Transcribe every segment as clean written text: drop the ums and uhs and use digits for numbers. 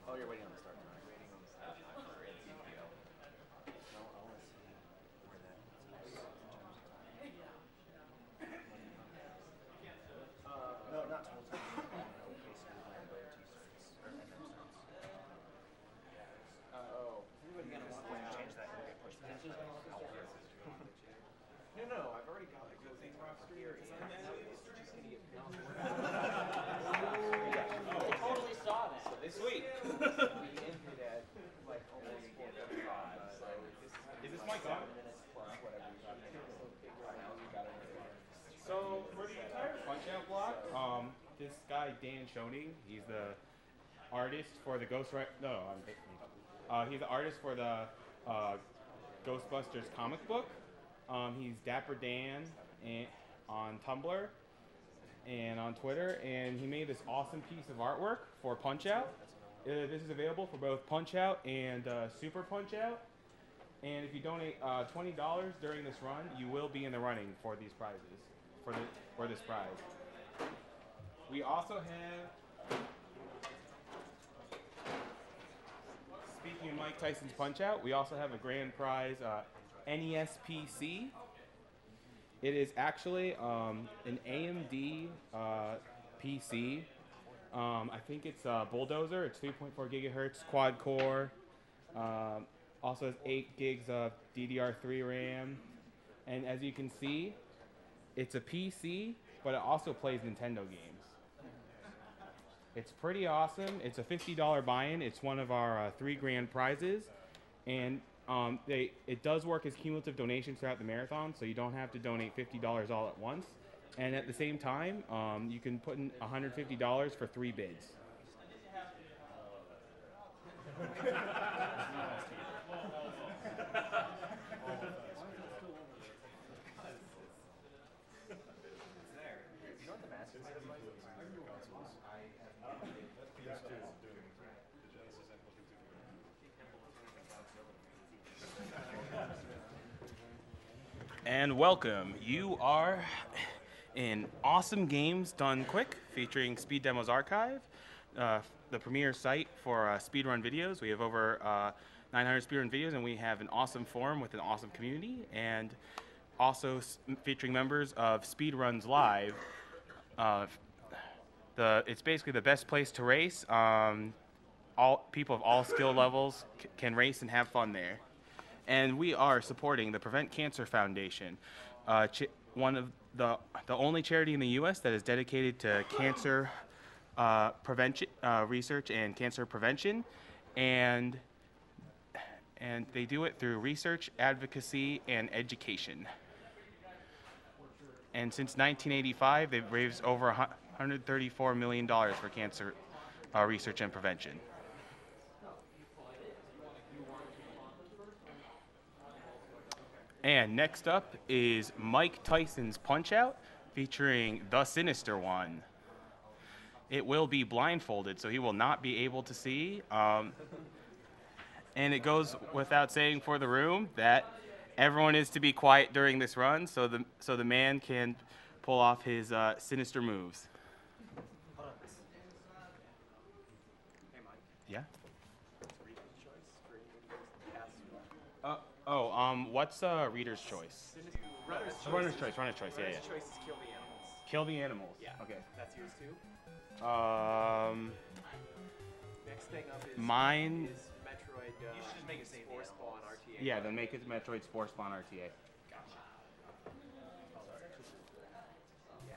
Oh, you're waiting on the start time. Waiting on the start time for NCPO. No, I want to see where that is in terms of time. No, not total time. Basically, when OT starts or FM starts. Oh, everybody gonna want to change that and get pushed back. No, I've already got the good thing roster here. It's just idiot. I totally saw that. So this sweet. We ended at like almost 4:45. So Is this mic on? 7 minutes plus whatever you got. So for the entire Punch-Out block, this guy Dan Schoening, he's the artist for the Ghost Rider. No, he's the artist for the Ghostbusters comic book. He's Dapper Dan on Tumblr and on Twitter, and he made this awesome piece of artwork for Punch-Out. This is available for both Punch-Out and Super Punch-Out. And if you donate $20 during this run, you will be in the running for these prizes, for this prize. We also have, speaking of Mike Tyson's Punch-Out, we also have a grand prize NES PC. It is actually an AMD PC. I think it's a Bulldozer. It's 3.4 gigahertz quad core. Also has 8 gigs of DDR3 RAM. And as you can see, it's a PC, but it also plays Nintendo games. It's pretty awesome. It's a $50 buy-in. It's one of our 3 grand prizes. And it does work as cumulative donations throughout the marathon, so you don't have to donate $50 all at once. And at the same time, you can put in $150 for 3 bids. And welcome. You are in Awesome Games Done Quick, featuring Speed Demos Archive, the premier site for speedrun videos. We have over 900 speedrun videos, and we have an awesome forum with an awesome community, and also featuring members of Speedruns Live. It's basically the best place to race. All people of all skill levels can race and have fun there. And we are supporting the Prevent Cancer Foundation, one of the only charity in the U.S. that is dedicated to cancer prevention, research and cancer prevention, and they do it through research, advocacy, and education. And since 1985, they've raised over $134 million for cancer research and prevention. And next up is Mike Tyson's Punch-Out, featuring the Sinister1. It will be blindfolded, so he will not be able to see. And it goes without saying for the room that everyone is to be quiet during this run, so the man can pull off his sinister moves. Hey, Mike. Yeah. Reader's choice for anybody who's What's reader's choice? Runner's choice. Yeah, Runner's choice is kill the animals. Kill the animals. Yeah. Okay. That's yours too. Next thing up is Mine. is Metroid. You should just make it Spore Spawn RTA. Yeah, then make it Metroid Spore Spawn RTA. Gotcha. Yeah.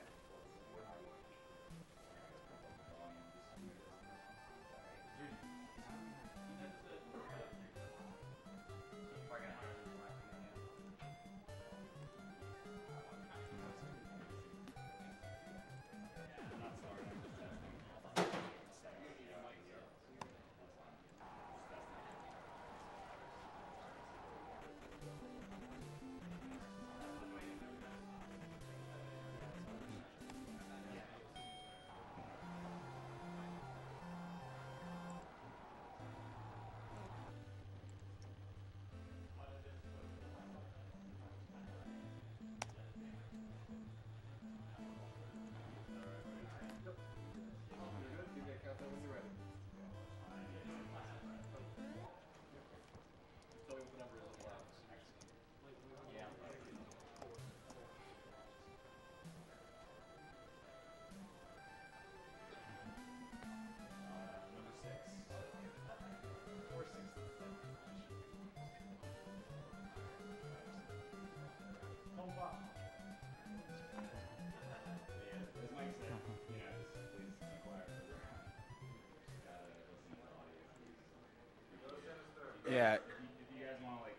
Yeah. If you guys want to like,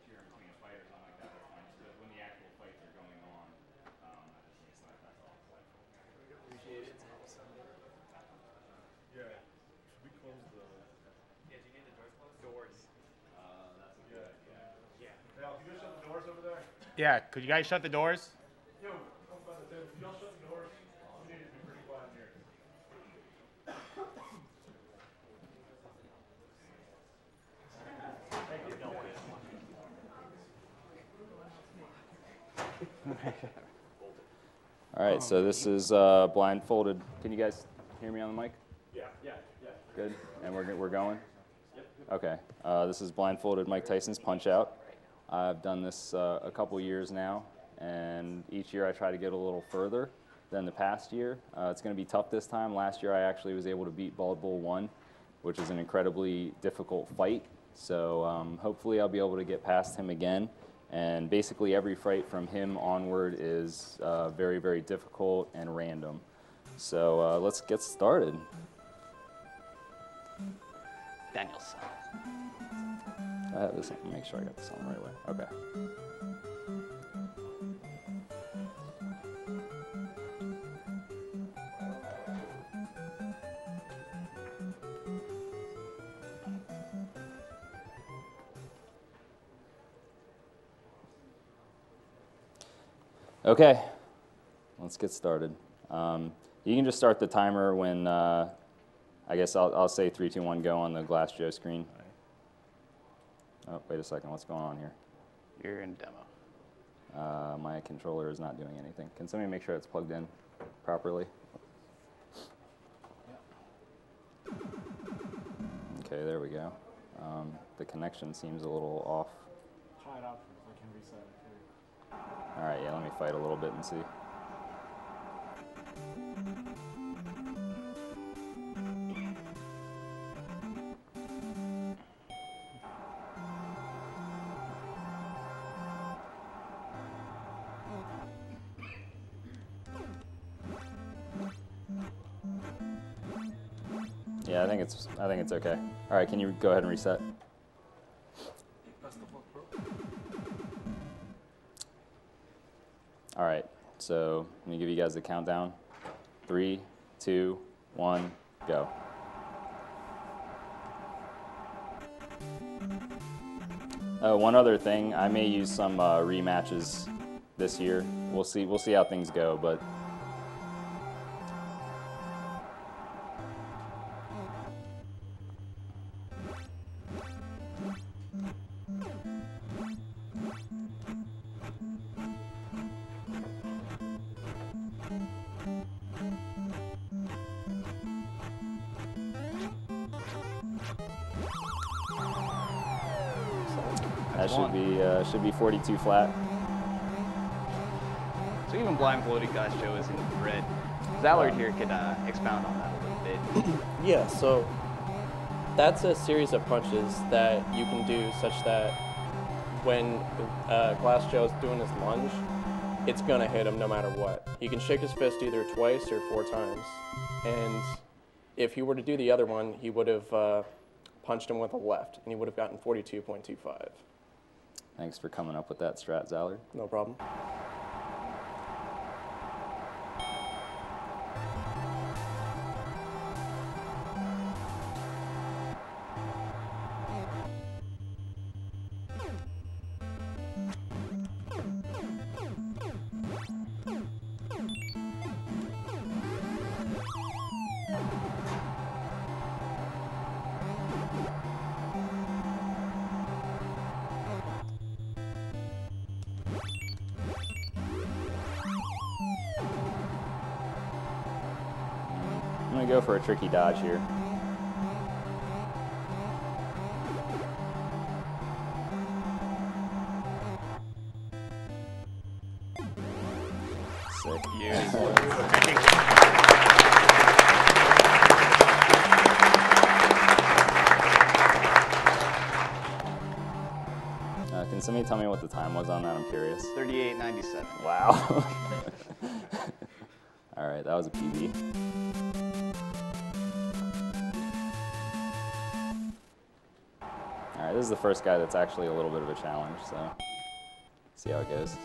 cheer in between a fight or something like that, that's fine. But when the actual fights are going on, that's all. Appreciate it. Yeah. Should we close the... Yeah, do you need the doors closed? Doors. That's a good idea. Yeah. Now, can you guys shut the doors over there? Yeah, could you guys shut the doors? Yo, come by the table. Can y'all shut the doors? We need to be pretty quiet in here. All right, so this is Blindfolded. Can you guys hear me on the mic? Yeah. Good. And we're going? Yep. Okay. This is Blindfolded Mike Tyson's Punch-Out. I've done this a couple years now, and each year I try to get a little further than the past year. It's going to be tough this time. Last year I actually was able to beat Bald Bull 1, which is an incredibly difficult fight. So hopefully I'll be able to get past him again. And basically every fight from him onward is very, very difficult and random. So let's get started. Danielson. I have this on, make sure I got this on the right way. Okay. Okay, let's get started. You can just start the timer when, I guess I'll say 3, 2, 1, go on the Glass Joe screen. Oh, wait a second, what's going on here? You're in demo. My controller is not doing anything. Can somebody make sure it's plugged in properly? Okay, there we go. The connection seems a little off. Try it out first. I can reset it for you. All right, yeah, let me fight a little bit and see. Yeah, I think it's okay. All right, can you go ahead and reset? All right, so let me give you guys the countdown. 3, 2, 1, go. One other thing, I may use some rematches this year. We'll see how things go, but. That should be 42 flat. So even Blindfolded Glass Joe is in red. Zallard here could expound on that a little bit. Yeah, so that's a series of punches that you can do such that when Glass Joe's doing his lunge, it's gonna hit him no matter what. He can shake his fist either twice or 4 times. And if he were to do the other one, he would have punched him with a left, and he would have gotten 42.25. Thanks for coming up with that strat, Zallard. No problem. I'm gonna go for a tricky dodge here. Sick. Can somebody tell me what the time was on that? I'm curious. 38.97. Wow. All right, that was a PB. All right, this is the first guy that's actually a little bit of a challenge, so see how it goes.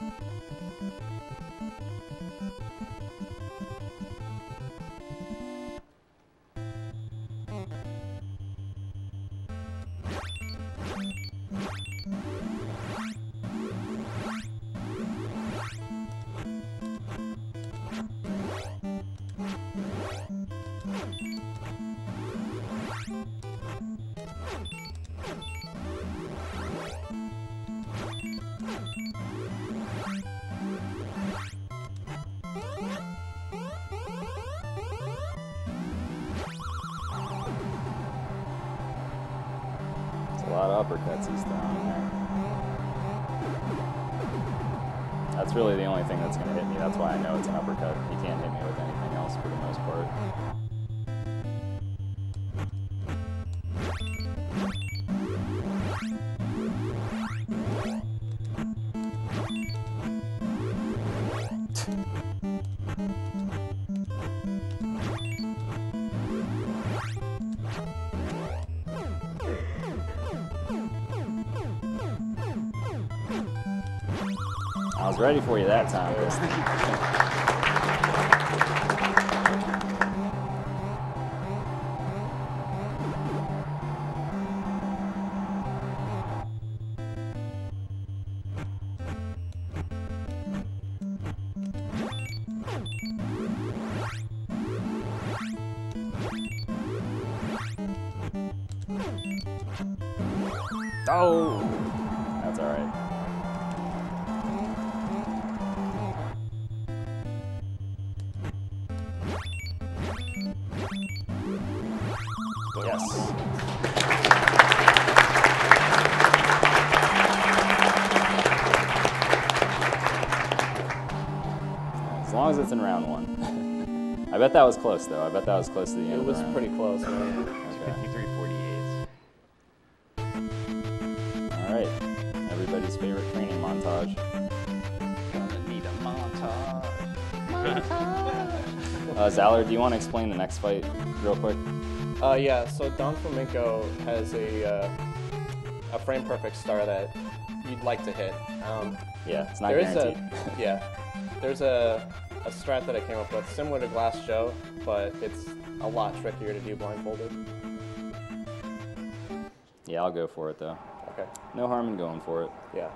A lot of uppercuts he's throwing there. That's really the only thing that's going to hit me. That's why I know it's an uppercut. He can't hit me with anything else for the most part. I was ready for you that time. Oh, that's all right. Yes. As long as it's in round one. I bet that was close, though. I bet that was close to the end. It of the was round. pretty close, man. Okay. 53-48. All right. Everybody's favorite training montage. Gonna need a montage. Zallard, do you want to explain the next fight real quick? Yeah, so Don Flamenco has a frame perfect star that you'd like to hit. Yeah, it's not There is guaranteed. there's a strat that I came up with similar to Glass Joe, but it's a lot trickier to do blindfolded. Yeah, I'll go for it, though. Okay. No harm in going for it. Yeah.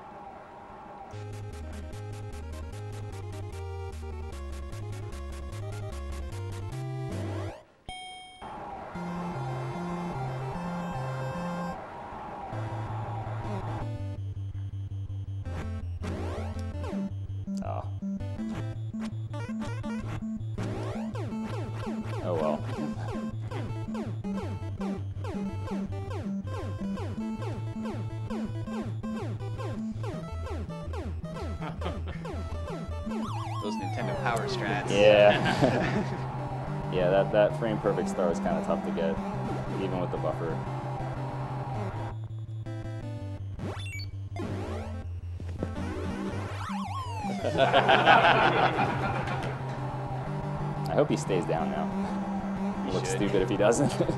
Oh. Oh well. Those Nintendo Power strats. Yeah. Yeah, that frame perfect star is kind of tough to get, even with the buffer. I hope he stays down now. He looks should. stupid if he doesn't. All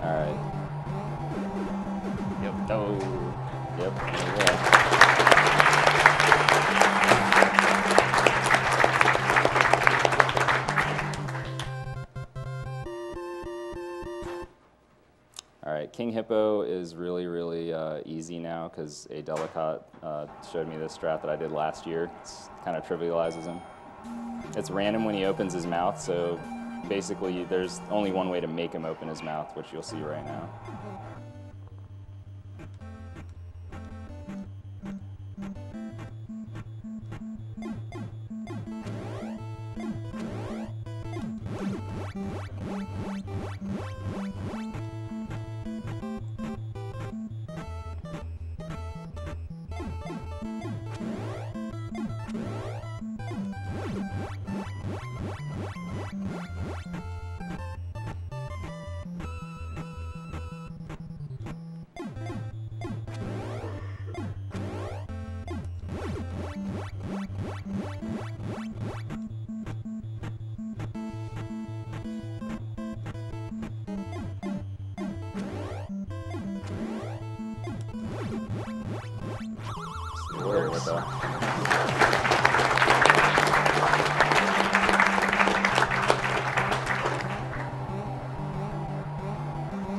right. Yep. Oh. Yep. There we go. All right, King Hippo is really, really easy now because A Delicate showed me this strat that I did last year. It kind of trivializes him. It's random when he opens his mouth, so basically there's only one way to make him open his mouth, which you'll see right now. Boil it though.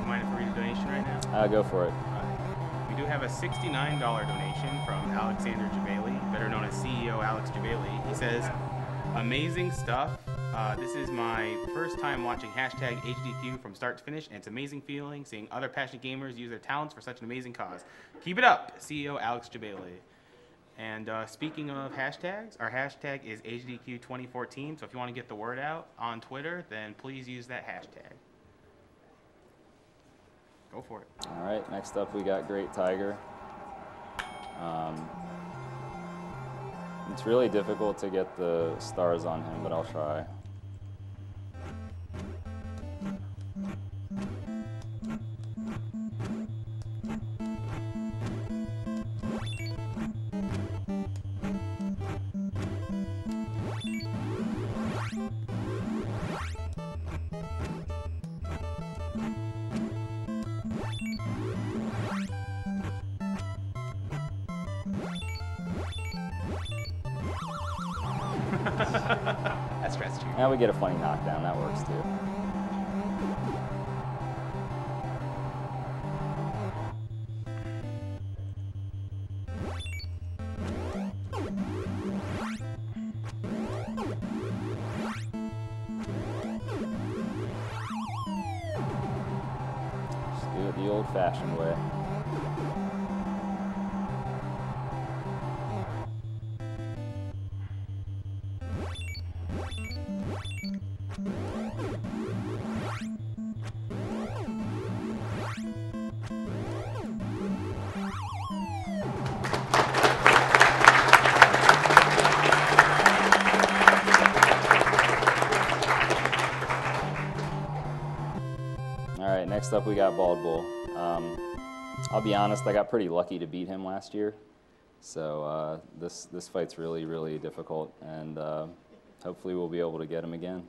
Mind if I read a donation right now? Go for it. We do have a $69 donation from Alexander Jabali, better known as CEO Alex Jabali. He says, amazing stuff. This is my first time watching hashtag HDQ from start to finish, and it's an amazing feeling seeing other passionate gamers use their talents for such an amazing cause. Keep it up, CEO Alex Jabali. And speaking of hashtags, our hashtag is HDQ2014, so if you want to get the word out on Twitter, then please use that hashtag. Go for it. All right, next up we got Great Tiger. It's really difficult to get the stars on him, but I'll try. That's stress too. Now we get a funny knockdown, that works too. Just do it the old-fashioned way. Alright, next up we got Bald Bull. I'll be honest, I got pretty lucky to beat him last year. So this fight's really, really difficult, and hopefully we'll be able to get him again.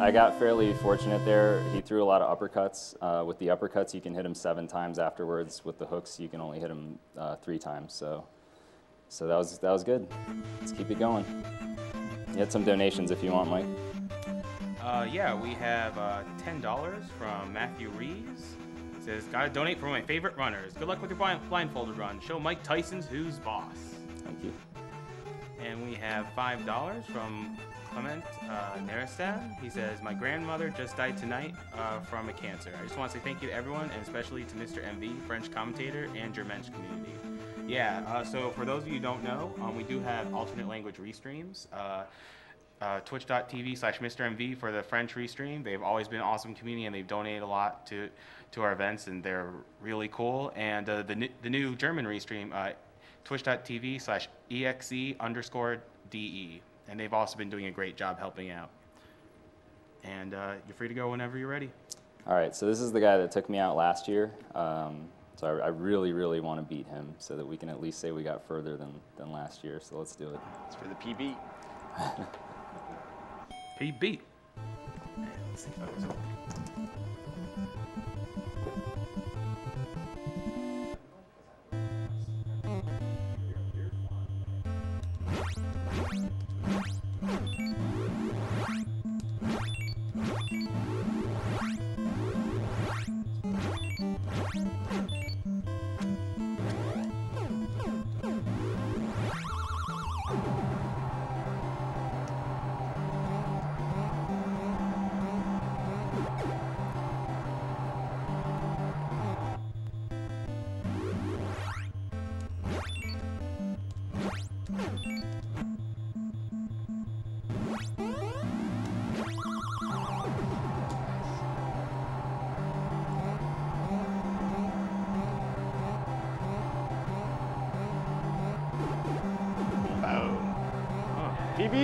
I got fairly fortunate there. He threw a lot of uppercuts. With the uppercuts, you can hit him 7 times afterwards. With the hooks, you can only hit him 3 times. So that was good. Let's keep it going. You had some donations if you want, Mike. Yeah, we have $10 from Matthew Reeves. It says, gotta donate for my favorite runners. Good luck with your blindfolded run. Show Mike Tyson's who's boss. Thank you. And we have $5 from Clement Nerestad. He says, my grandmother just died tonight from a cancer. I just want to say thank you to everyone, and especially to Mr. MV, French commentator, and your Mensch community. Yeah, so for those of you who don't know, we do have alternate language restreams. Twitch.tv/MrMV for the French restream. They've always been an awesome community, and they've donated a lot to our events, and they're really cool. And the new German restream, twitch.tv/exe_DE. And they've also been doing a great job helping out. And you're free to go whenever you're ready. All right, so this is the guy that took me out last year. So I really, really want to beat him so that we can at least say we got further than last year. So let's do it. It's for the PB. PB. Let's see if that was it. PB!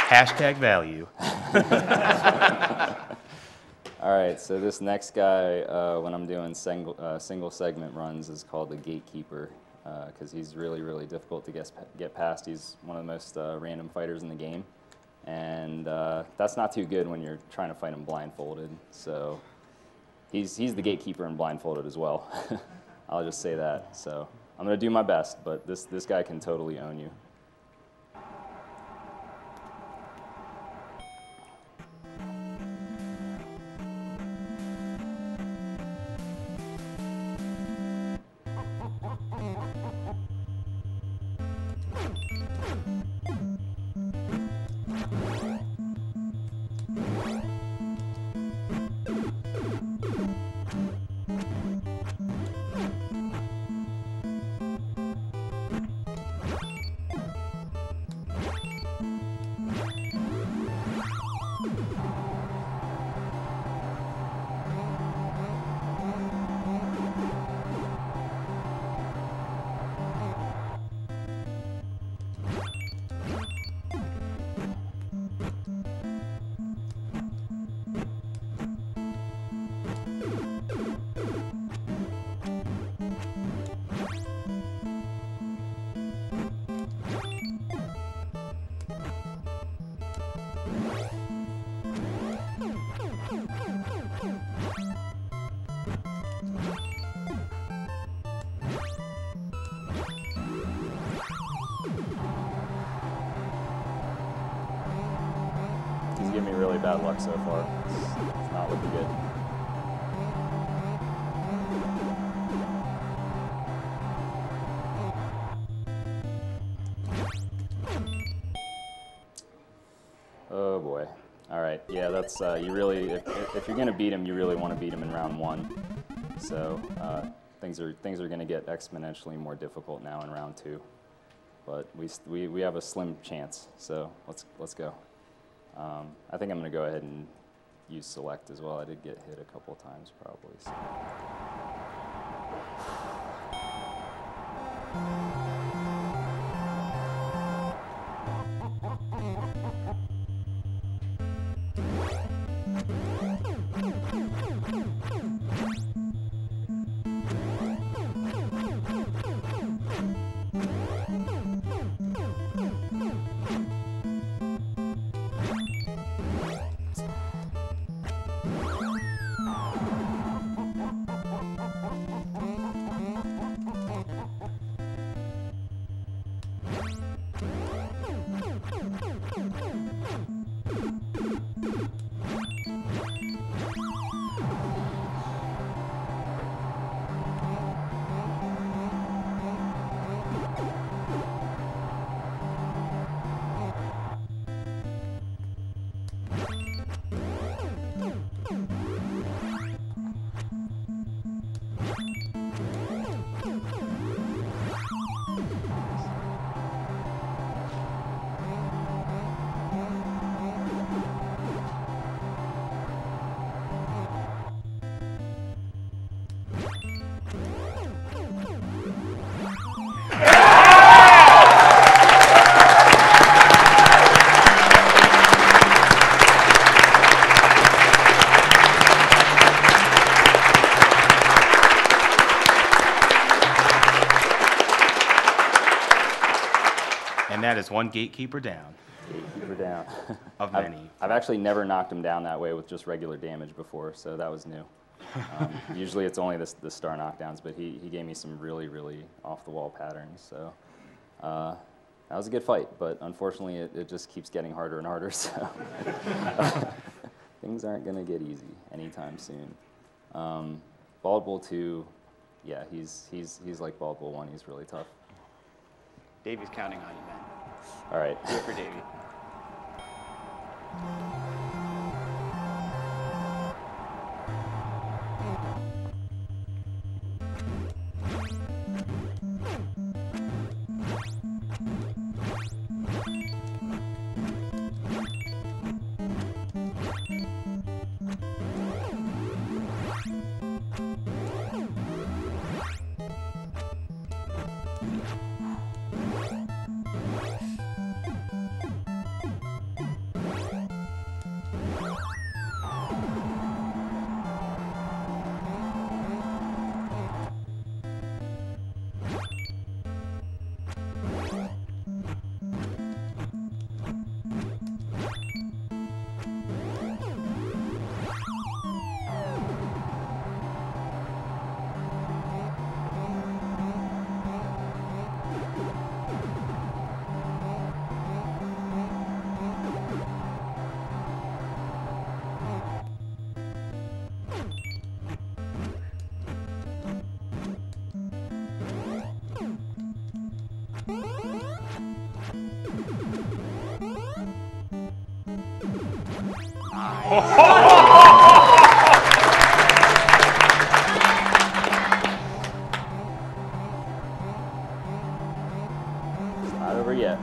Hashtag value. All right, so this next guy, when I'm doing single segment runs, is called the Gatekeeper, because he's really, really difficult to get past. He's one of the most random fighters in the game, and that's not too good when you're trying to fight him blindfolded. So he's the Gatekeeper in Blindfolded as well. I'll just say that. So I'm going to do my best, but this guy can totally own you. He's giving me really bad luck so far. It's not looking good. Oh boy. All right. Yeah, that's you really. If you're gonna beat him, you really want to beat him in round one. So things are gonna get exponentially more difficult now in round two. But we have a slim chance. So let's go. I think I'm going to go ahead and use select as well. I did get hit a couple of times probably. So. that is one gatekeeper down. Gatekeeper down. Of many. I've actually never knocked him down that way with just regular damage before, so that was new. Usually it's only the star knockdowns, but he gave me some really, really off-the-wall patterns. So that was a good fight, but unfortunately it just keeps getting harder and harder. So things aren't going to get easy anytime soon. Bald Bull 2, yeah, he's like Bald Bull 1. He's really tough. Davey's counting on you, man. All right. Do it for Davey. It's not over yet.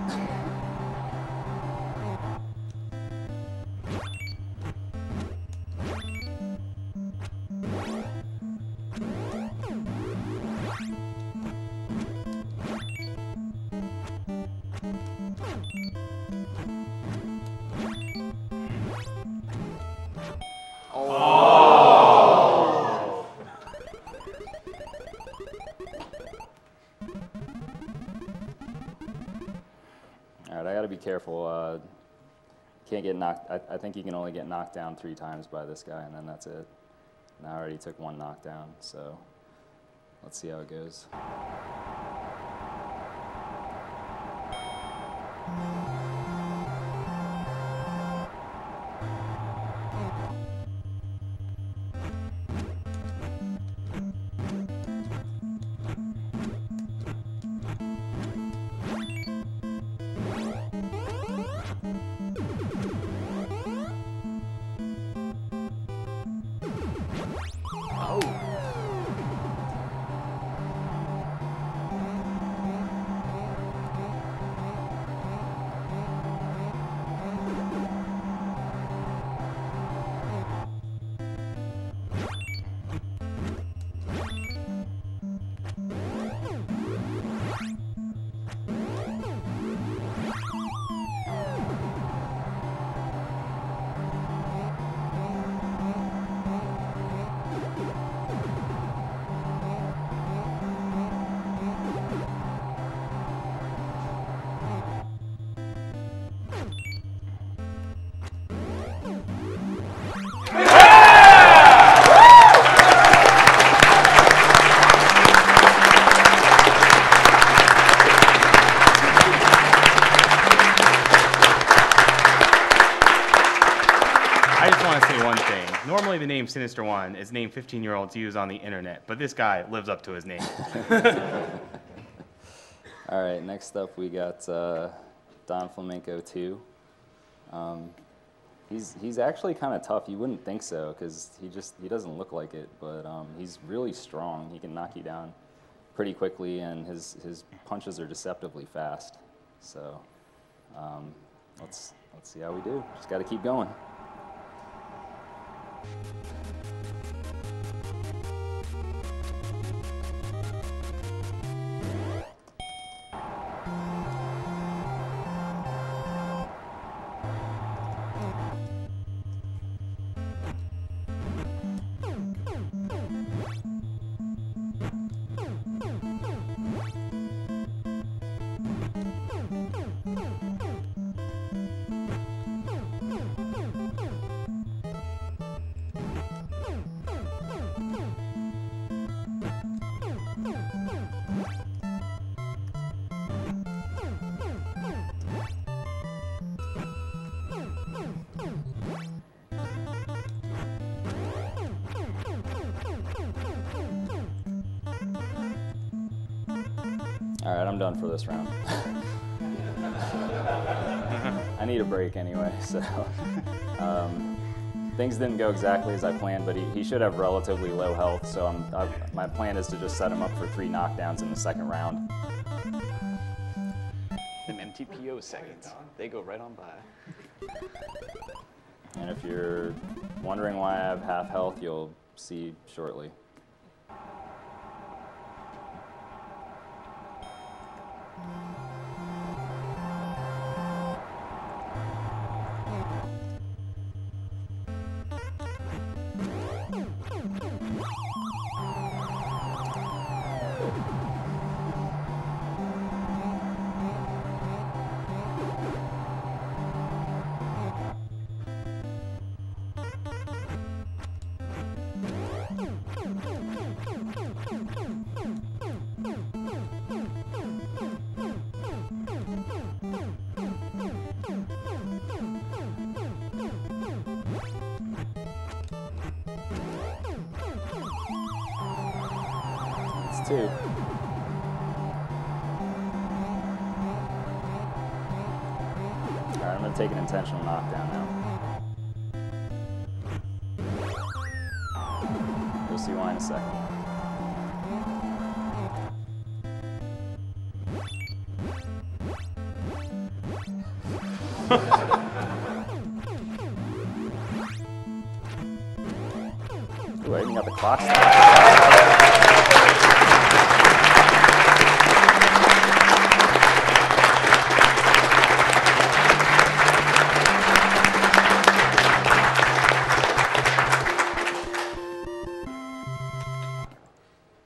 All right, I got to be careful. Can't get knocked. I think you can only get knocked down 3 times by this guy, and then that's it. And I already took 1 knockdown, so let's see how it goes. I just want to say one thing. Normally the name Sinister1 is named 15-year-olds use on the internet, but this guy lives up to his name. All right, next up we got Don Flamenco 2. He's actually kind of tough. You wouldn't think so because he doesn't look like it, but he's really strong. He can knock you down pretty quickly, and his punches are deceptively fast. So let's see how we do. Just got to keep going. All right, I'm done for this round. I need a break anyway, so. Things didn't go exactly as I planned, but he should have relatively low health, so my plan is to just set him up for 3 knockdowns in the second round. Them MTPO seconds, they go right on by. And if you're wondering why I have half health, you'll see shortly. It's 2. All right, I'm going to take an intentional knockdown now. You'll see why in a second. Ooh, I even got the clock started.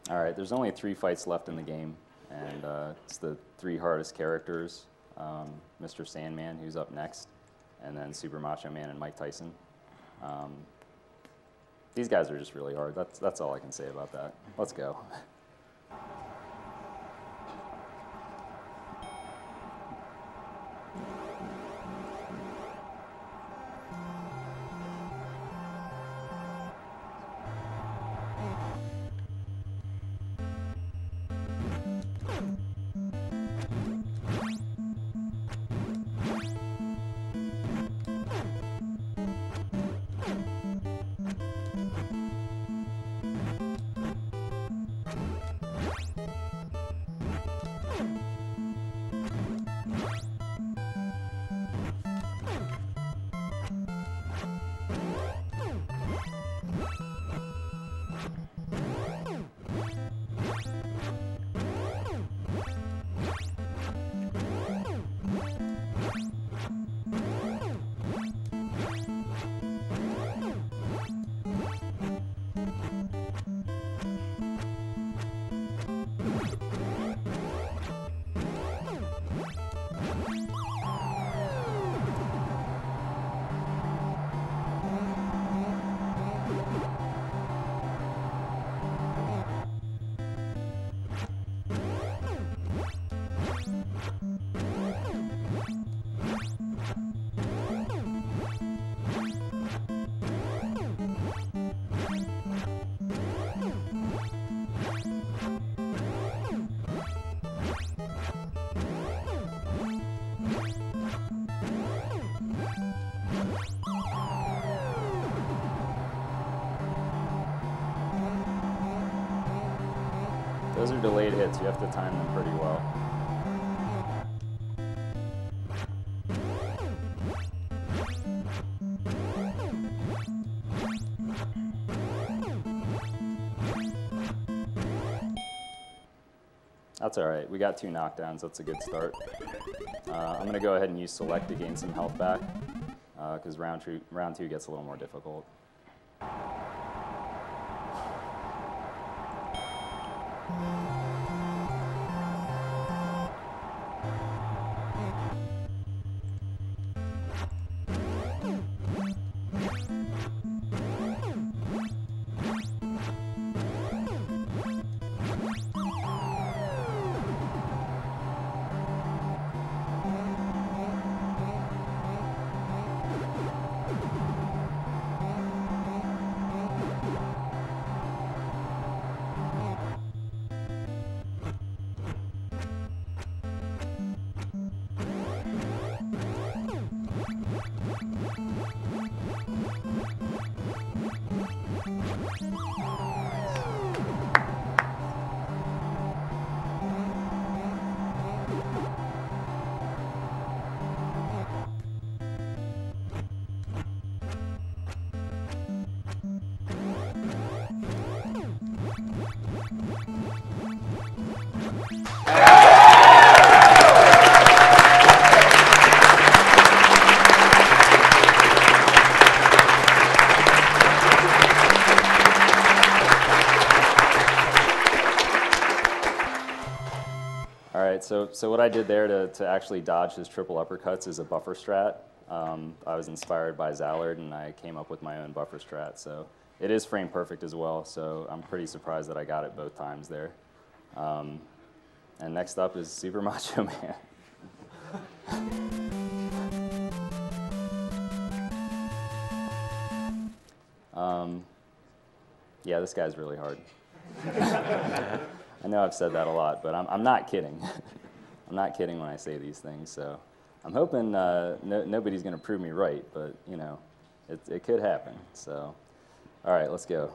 All right, there's only 3 fights left in the game, and it's the 3 hardest characters. Mr. Sandman, who's up next, and then Super Macho Man and Mike Tyson. These guys are just really hard. That's all I can say about that. Let's go. Those are delayed hits. You have to time them pretty well. That's all right. We got 2 knockdowns. That's a good start. I'm going to go ahead and use Select to gain some health back because round two gets a little more difficult. All right, so what I did there to actually dodge his triple uppercuts is a buffer strat. I was inspired by Zallard, and I came up with my own buffer strat. So it is frame perfect as well, so I'm pretty surprised that I got it both times there. And next up is Super Macho Man. Yeah, this guy's really hard. I know I've said that a lot, but I'm not kidding. I'm not kidding when I say these things. So I'm hoping nobody's going to prove me right, but you know, it could happen. So, all right, let's go.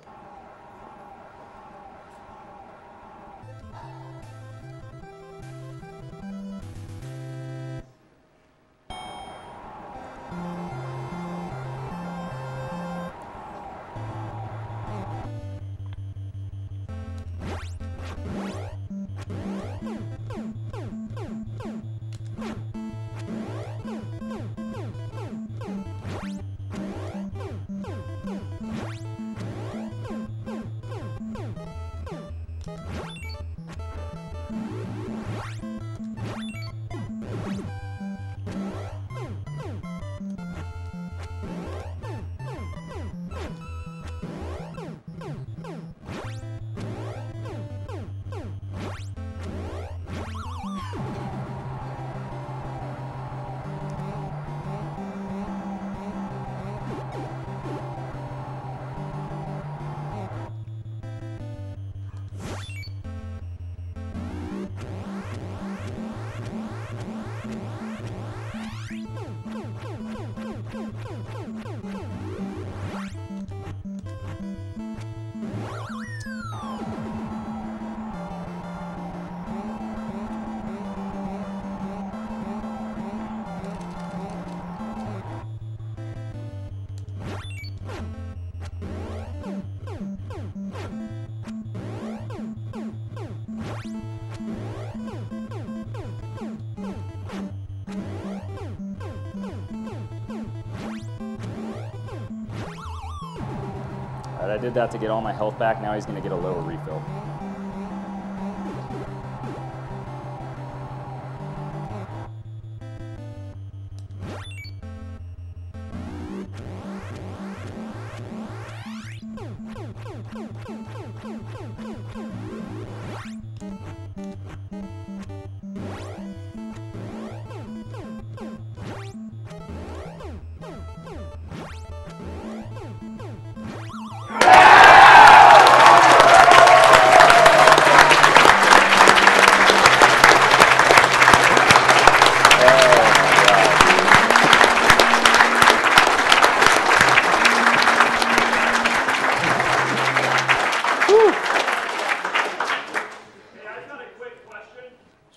All right, I did that to get all my health back. Now he's going to get a lower refill.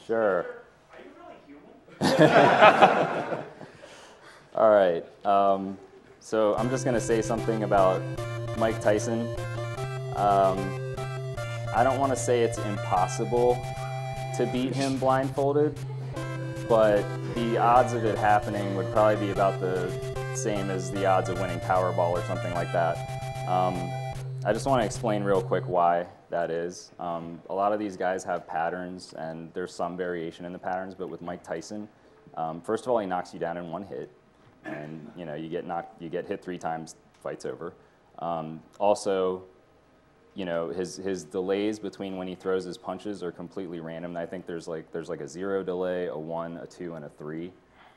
Sure. Are you really human? All right. So I'm just going to say something about Mike Tyson. I don't want to say it's impossible to beat him blindfolded, but the odds of it happening would probably be about the same as the odds of winning Powerball or something like that. I just want to explain real quick why that is. A lot of these guys have patterns, and there's some variation in the patterns, but with Mike Tyson, first of all, he knocks you down in one hit, and you know you get hit 3 times, fight's over. Also, you know his delays between when he throws his punches are completely random. I think there's like a 0 delay, a 1, a 2, and a 3.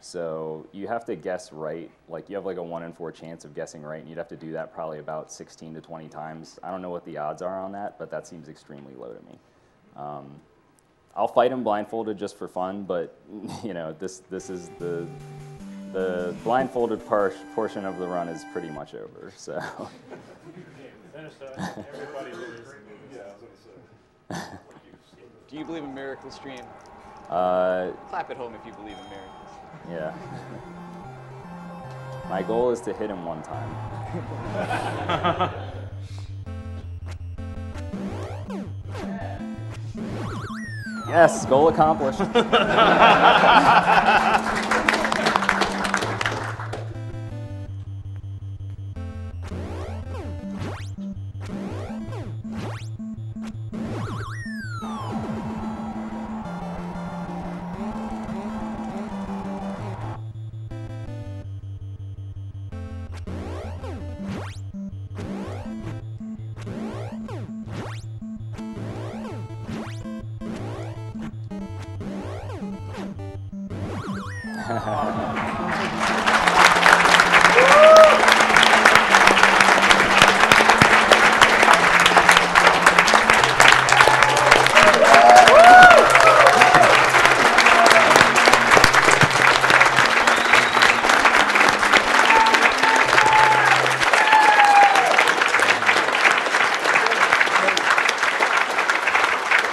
So you have to guess right. Like you have like a 1 in 4 chance of guessing right, and you'd have to do that probably about 16 to 20 times. I don't know what the odds are on that, but that seems extremely low to me. I'll fight him blindfolded just for fun, but you know this is the blindfolded portion of the run is pretty much over. So. Everybody believes. Yeah, I was gonna say. Do you believe in miracles, Stream? Clap at home if you believe in miracles. Yeah. My goal is to hit him 1 time. Yes, goal accomplished.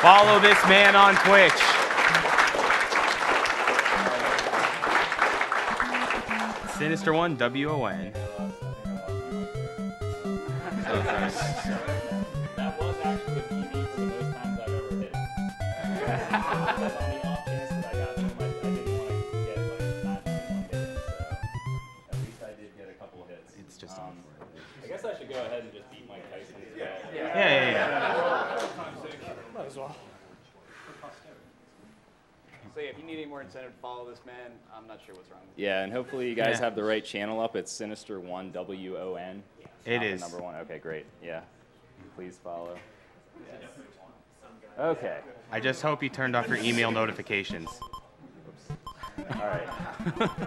Follow this man on Twitch. Sinister1, WON. That was actually a PB for the most times I've ever hit. That's on the off chance that I got too much. I didn't want to get like not one hit, so at least I did get a couple hits. It's just I guess I should go ahead and just beat Mike Tyson as well. Yeah. Might as well. So yeah, if you need any more incentive to follow this man, I'm not sure what's wrong with you. Yeah, and hopefully you guys have the right channel up. It's Sinister1, WON. It is. Number one. Okay, great. Yeah. Please follow. Yes. Okay. I just hope you turned off your email notifications. All right. About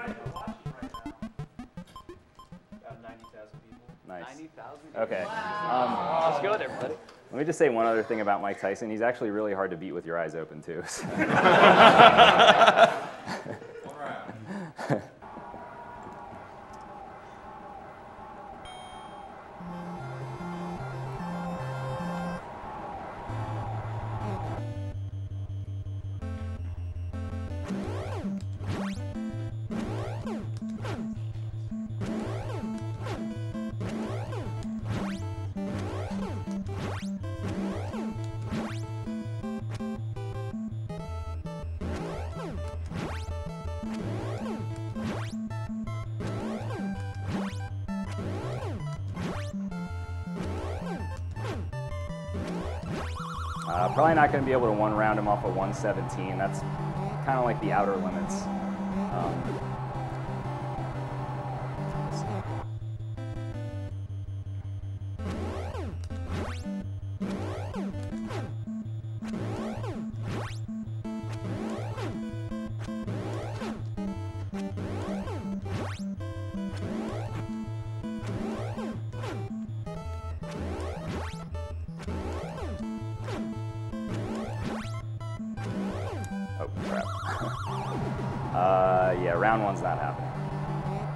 90,000 people. Nice. 90,000? Okay. Let's go there, buddy. Let me just say one other thing about Mike Tyson. He's actually really hard to beat with your eyes open, too. So. Probably not going to be able to one round him off a 117. That's kind of like the outer limits. Oh, crap. Yeah, round one's not happening.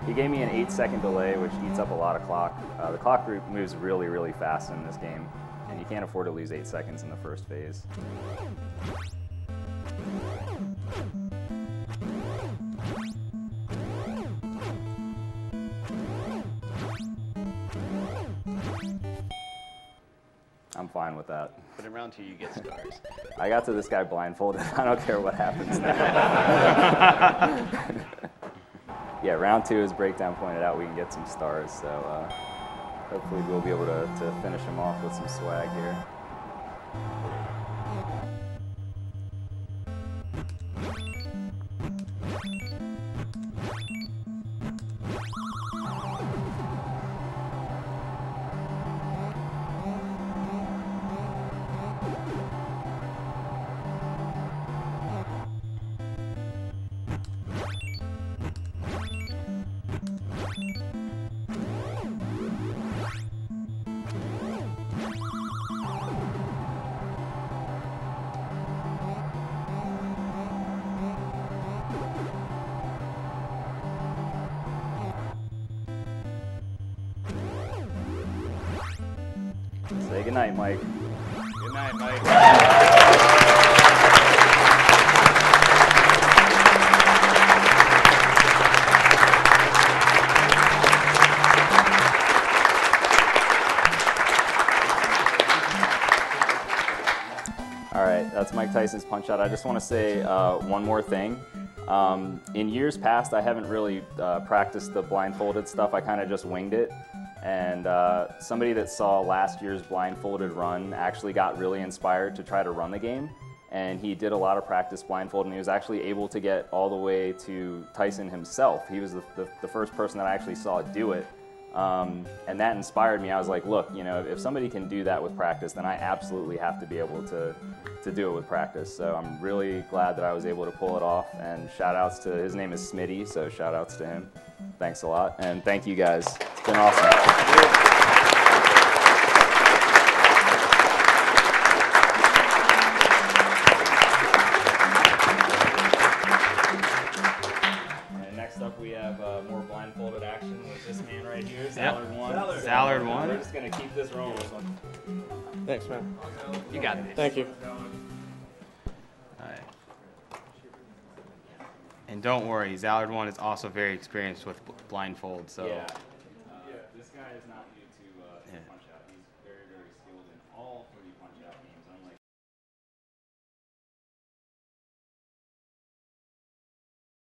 He gave me an 8-second delay, which eats up a lot of clock. The clock moves really, really fast in this game, and you can't afford to lose 8 seconds in the first phase. I'm fine with that. But in round 2, you get stars. I got to this guy blindfolded. I don't care what happens now. Yeah, round 2, as Breakdown pointed out, we can get some stars. So hopefully we'll be able to finish him off with some swag here. Say goodnight, Mike. Good night, Mike. All right, that's Mike Tyson's Punch Out. I just want to say one more thing. In years past, I haven't really practiced the blindfolded stuff. I kind of just winged it. And somebody that saw last year's blindfolded run actually got really inspired to try to run the game. And he did a lot of practice blindfolded, and he was actually able to get all the way to Tyson himself. He was the first person that I actually saw do it. And that inspired me. I was like, look, you know, if somebody can do that with practice, then I absolutely have to be able to do it with practice. So I'm really glad that I was able to pull it off. And shout outs to, his name is Smitty, so shout outs to him. Thanks a lot. And thank you guys. It's been awesome. We have more blindfolded action with this man right here, Zallard1. Zallard1. We're just going to keep this rolling. Thanks, man. You got this. Thank you. All right. And don't worry, Zallard1 is also very experienced with blindfold, so Yeah.